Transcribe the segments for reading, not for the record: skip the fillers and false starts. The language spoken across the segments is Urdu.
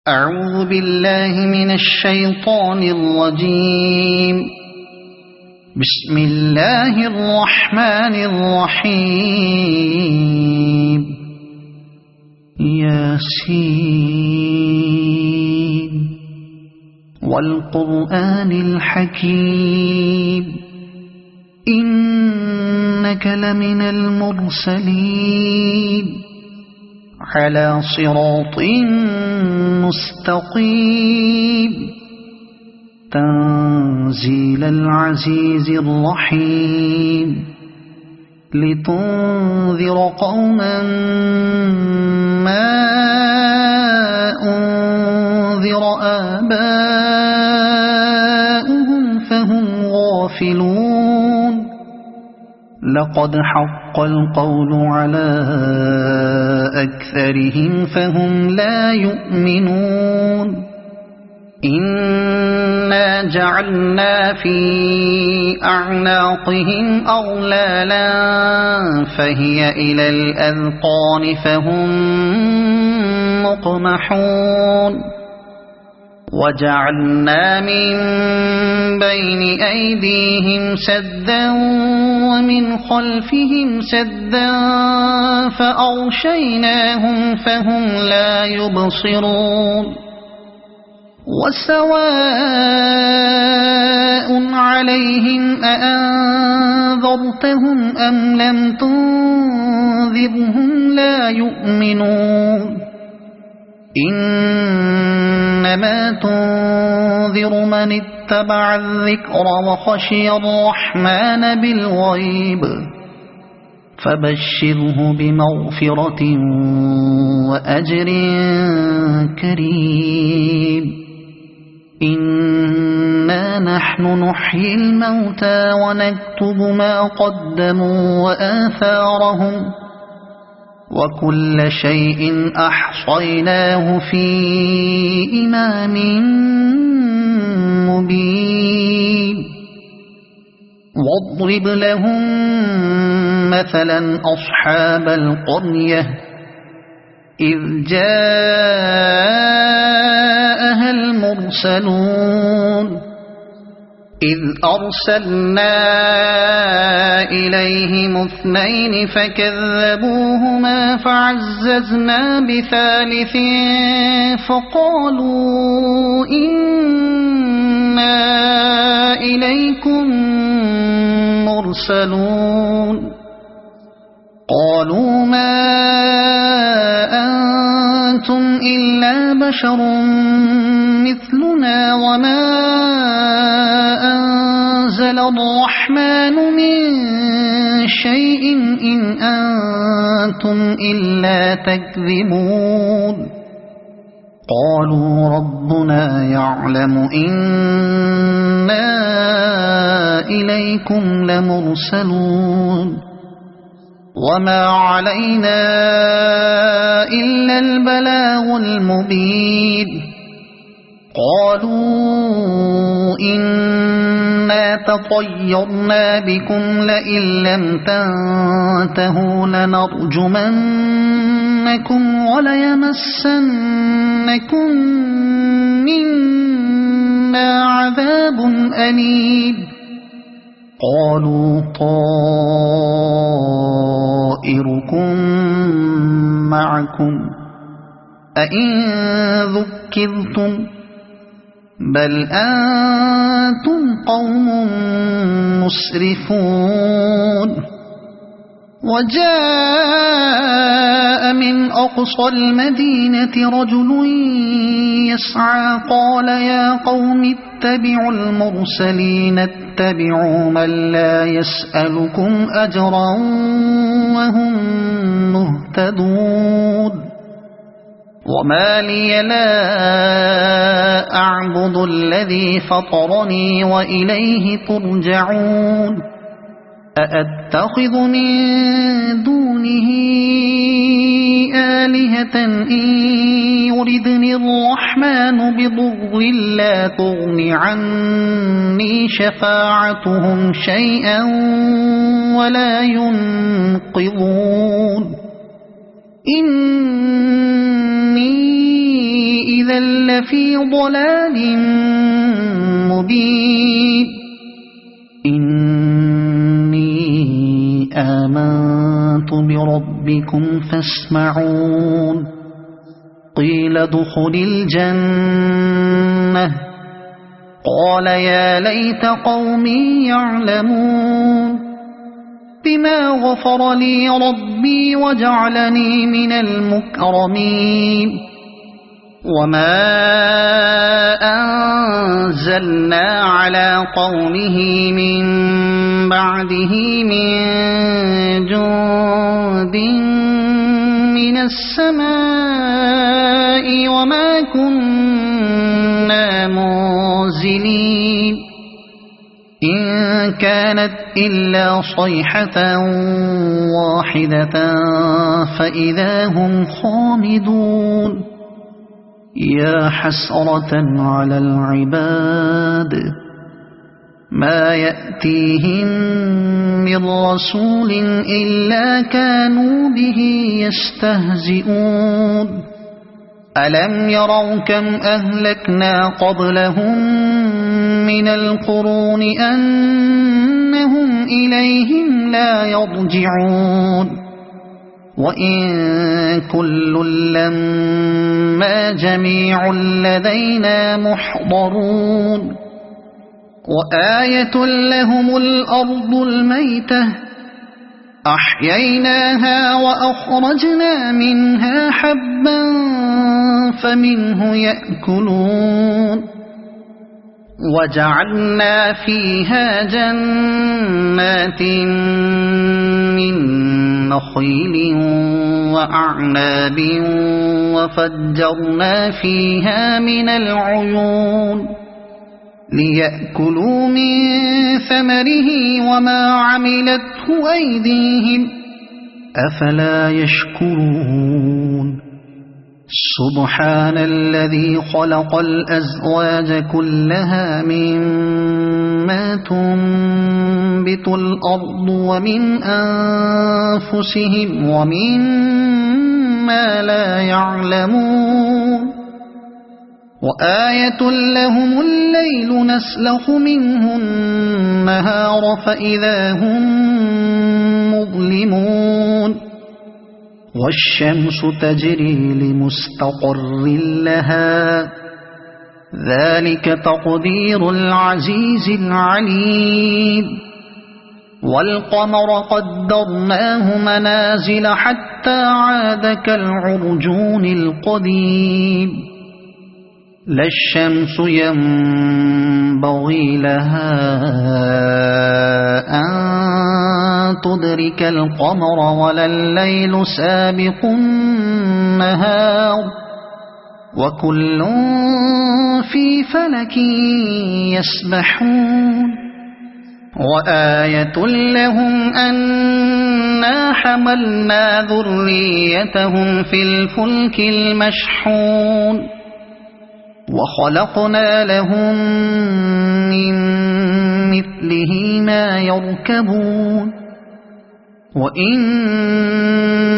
أعوذ بالله من الشيطان الرجيم. بسم الله الرحمن الرحيم. ياسين والقرآن الحكيم إنك لمن المرسلين على صراط مستقيم تنزيل العزيز الرحيم لتنذر قوما ما أنذر آباؤهم فهم غافلون. لقد حق القول على أكثرهم فهم لا يؤمنون. إنا جعلنا في أعناقهم أغلالا فهي إلى الأذقان فهم مقمحون. وجعلنا من بين أيديهم سدا ومن خلفهم سدا فأغشيناهم فهم لا يبصرون. وسواء عليهم أأنذرتهم أم لم تنذرهم لا يؤمنون. إنما تنذر من اتبع الذكر وخشي الرحمن بالغيب فبشره بمغفرة وأجر كريم. إنا نحن نحيي الموتى ونكتب ما قدموا وآثارهم وكل شيء أحصيناه في إمام مبين. واضرب لهم مثلا أصحاب القرية إذ جاءها المرسلون إذ أرسلنا إليهم اثنين فكذبوهما فعززنا بثالث فقالوا إنا إليكم مرسلون. قالوا ما أنتم إلا بشر مثلنا وما أنزل الرحمن من شيء إن أنتم إلا تكذبون. قالوا ربنا يعلم إنا إليكم لمرسلون وما علينا إلا البلاغ المبين. قالوا إنا تطيرنا بكم لئن لم تنتهوا لنرجمنكم وليمسنكم منا عذاب أليم. قالوا طائركم معكم أئن ذكرتم بل أنتم قوم مسرفون. وجاء من أقصى المدينة رجل يسعى قال يا قوم اتبعوا المرسلين اتبعوا من لا يسألكم أجرا وهم مهتدون. وما لي لا أعبد الذي فطرني وإليه ترجعون. أأتخذ من دونه آلهة إن يردني الرحمن بضر لا تغن عني شفاعتهم شيئا ولا ينقذون. إني إذا لفي ضلال مبين إني آمنت بربكم فاسمعون قيل ادخل الجنة قال يا ليت قومي يعلمون بما غفر لي ربي وجعلني من المكرمين وما أنزلنا على قومه من بعده من جند من السماء وما كنا منزلين إن كانت إلا صيحة واحدة فإذا هم خامدون يا حسرة على العباد ما يأتيهم من رسول إلا كانوا به يستهزئون ألم يروا كم أهلكنا قبلهم من القرون أنهم إليهم لا يرجعون وإن كل لما جميع لدينا محضرون وآية لهم الأرض الميتة أحييناها وأخرجنا منها حبا فمنه يأكلون وجعلنا فيها جنات من نخيل وأعناب وفجرنا فيها من العيون ليأكلوا من ثمره وما عملته أيديهم أفلا يشكرون سبحان الذي خلق الأزواج كلها مما تنبت الأرض ومن أنفسهم ومما لا يعلمون وآية لهم الليل نسلخ منه النهار فإذا هم مظلمون والشمس تجري لمستقر لها ذلك تقدير العزيز العليم والقمر قدرناه منازل حتى عاد كالعرجون القديم لا الشمس ينبغي لها أن تدرك القمر ولا الليل سابق النهار وكل في فلك يسبحون وآية لهم أنا حملنا ذريتهم في الفلك المشحون وخلقنا لهم من مثله ما يركبون وإن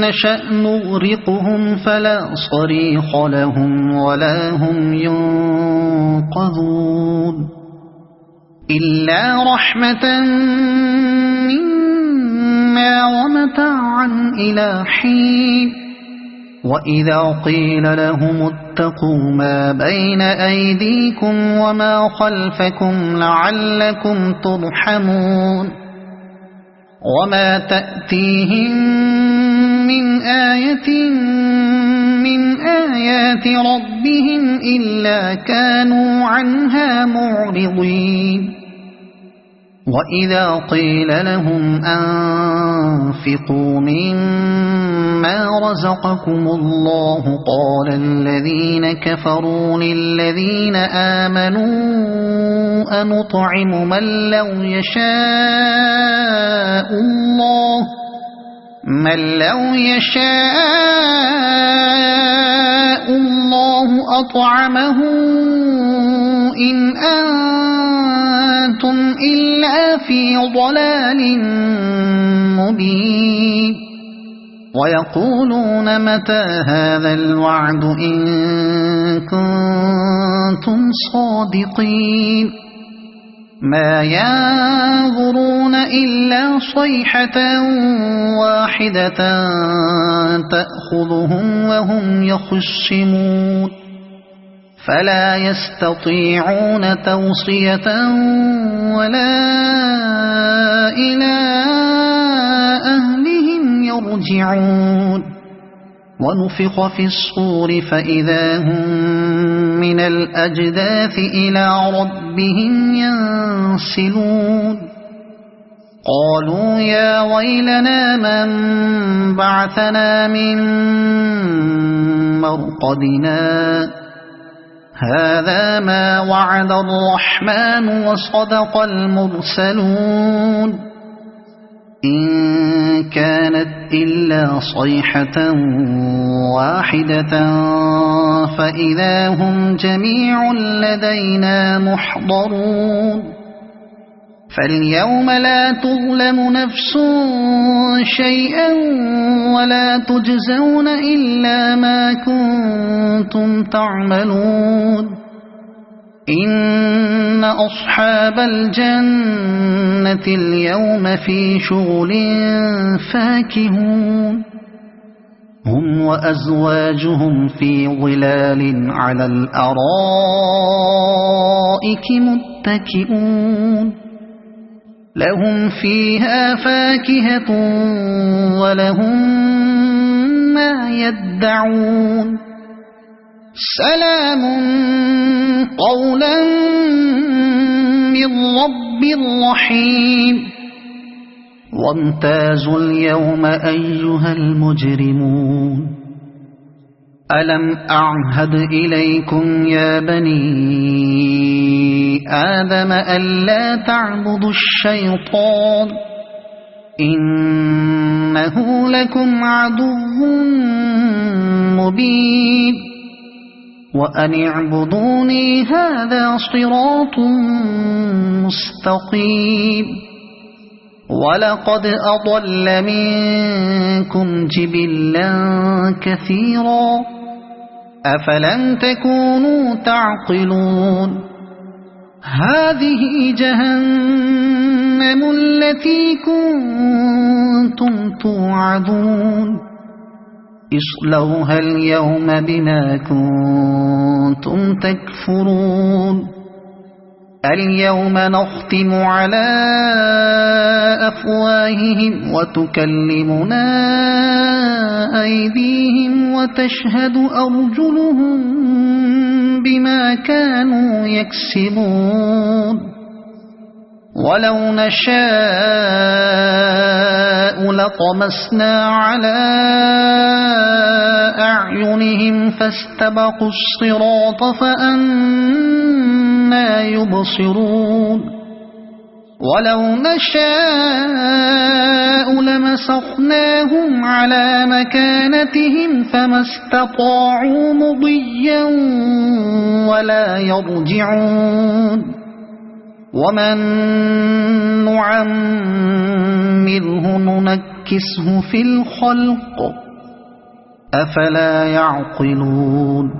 نشأ نغرقهم فلا صريخ لهم ولا هم ينقذون إلا رحمة منا ومتاعا إلى حين وإذا قيل لهم اتقوا ما بين أيديكم وما خلفكم لعلكم ترحمون وما تأتيهم من آية من آيات ربهم إلا كانوا عنها معرضين وإذا قيل لهم أنفقوا مما رزقكم الله قال الذين كفروا للذين آمنوا أنطعم من لو يشاء الله أطعمه إن أنتم إلا في ضلال مبين ويقولون متى هذا الوعد إن كنتم صادقين ما ينظرون إلا صيحة واحدة تأخذهم وهم يخصمون فلا يستطيعون توصية ولا إلى أهلهم يرجعون ونفخ في الصور فإذا هم من الأجداث إلى ربهم ينسلون قالوا يا ويلنا من بعثنا من مرقدنا هذا ما وعد الرحمن وصدق المرسلون إن كانت إلا صيحة واحدة فإذا هم جميع لدينا محضرون فاليوم لا تظلم نفس شيئا ولا تجزون إلا ما كنتم تعملون إن أصحاب الجنة اليوم في شغل فاكهون هم وأزواجهم في ظلال على الأرائك متكئون لهم فيها فاكهة ولهم ما يدعون سلام قولا من رب رحيم وامتازوا اليوم أيها المجرمون ألم أعهد إليكم يا بني آدم ألا تعبدوا الشيطان إنه لكم عدو مبين وأن اعبدوني هذا صراط مستقيم ولقد أضل منكم جبلا كثيرا أفلم تكونوا تعقلون هذه جهنم التي كنتم توعدون اصلوها اليوم بما كنتم تكفرون اليوم نختم على أفواههم وتكلمنا أيديهم وتشهد أرجلهم بما كانوا يكسبون ولو نشاء لطمسنا على أعينهم فاستبقوا الصراط فأنى يبصرون ولو نشاء لمسخناهم على مكانتهم فما استطاعوا مضيا ولا يرجعون ومن نعمره ننكسه في الخلق أفلا يعقلون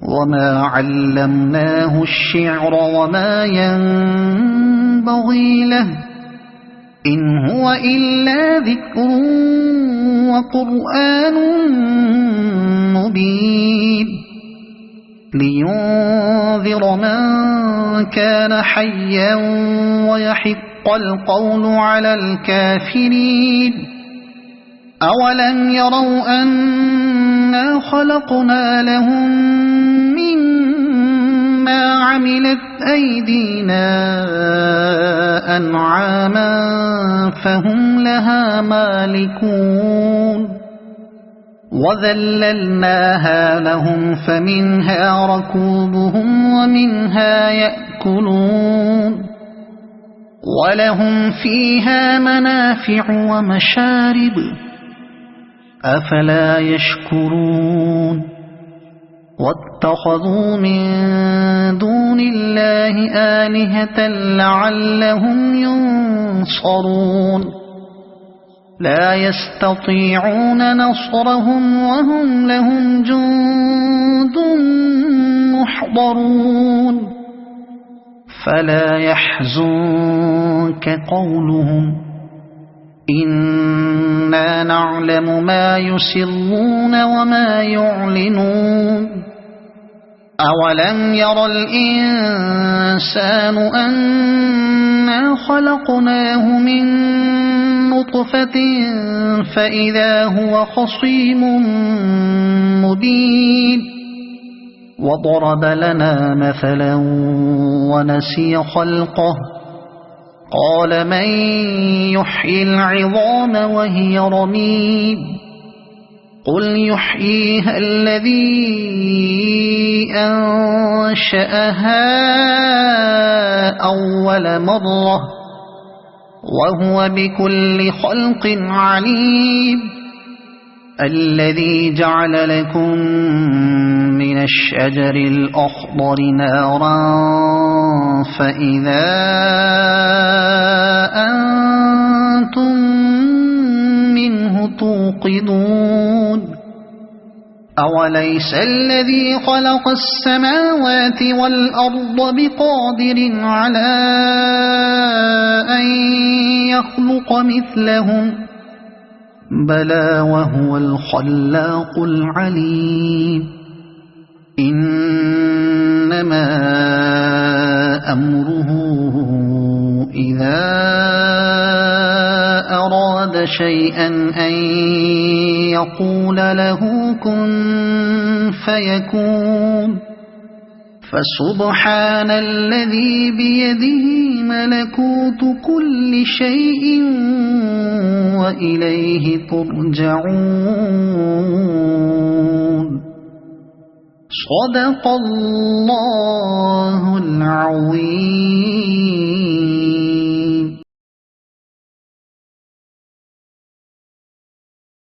وما علمناه الشعر وما ينبغي له إن هو إلا ذكر وقرآن مبين لينذر من كان حيا ويحق القول على الكافرين أولم يروا أنا خلقنا لهم مما عملت أيدينا أنعاما فهم لها مالكون وذللناها لهم فمنها ركوبهم ومنها يأكلون ولهم فيها منافع ومشارب أفلا يشكرون واتخذوا من دون الله آلهة لعلهم ينصرون لا يستطيعون نصرهم وهم لهم جند محضرون فلا يحزنك قولهم إنا نعلم ما يسرون وما يعلنون أولم ير الإنسان أنا خلقناه من نطفة فإذا هو خصيم مبين وضرب لنا مثلا ونسي خلقه قال من يحيي العظام وهي رميم قل يحييها الذي أنشأها أول مرة وهو بكل خلق عليم الذي جعل لكم من الشجر الأخضر نارا فإذا أنتم منه توقدون أوليس الذي خلق السماوات والأرض بقادر على أن يخلق مثلهم بلى وهو الخلاق العليم إنما أمره إذا أراد شيئا أن يقول له كن فيكون فسبحان الذي بيده ملكوت كل شيء وإليه ترجعون صدق الله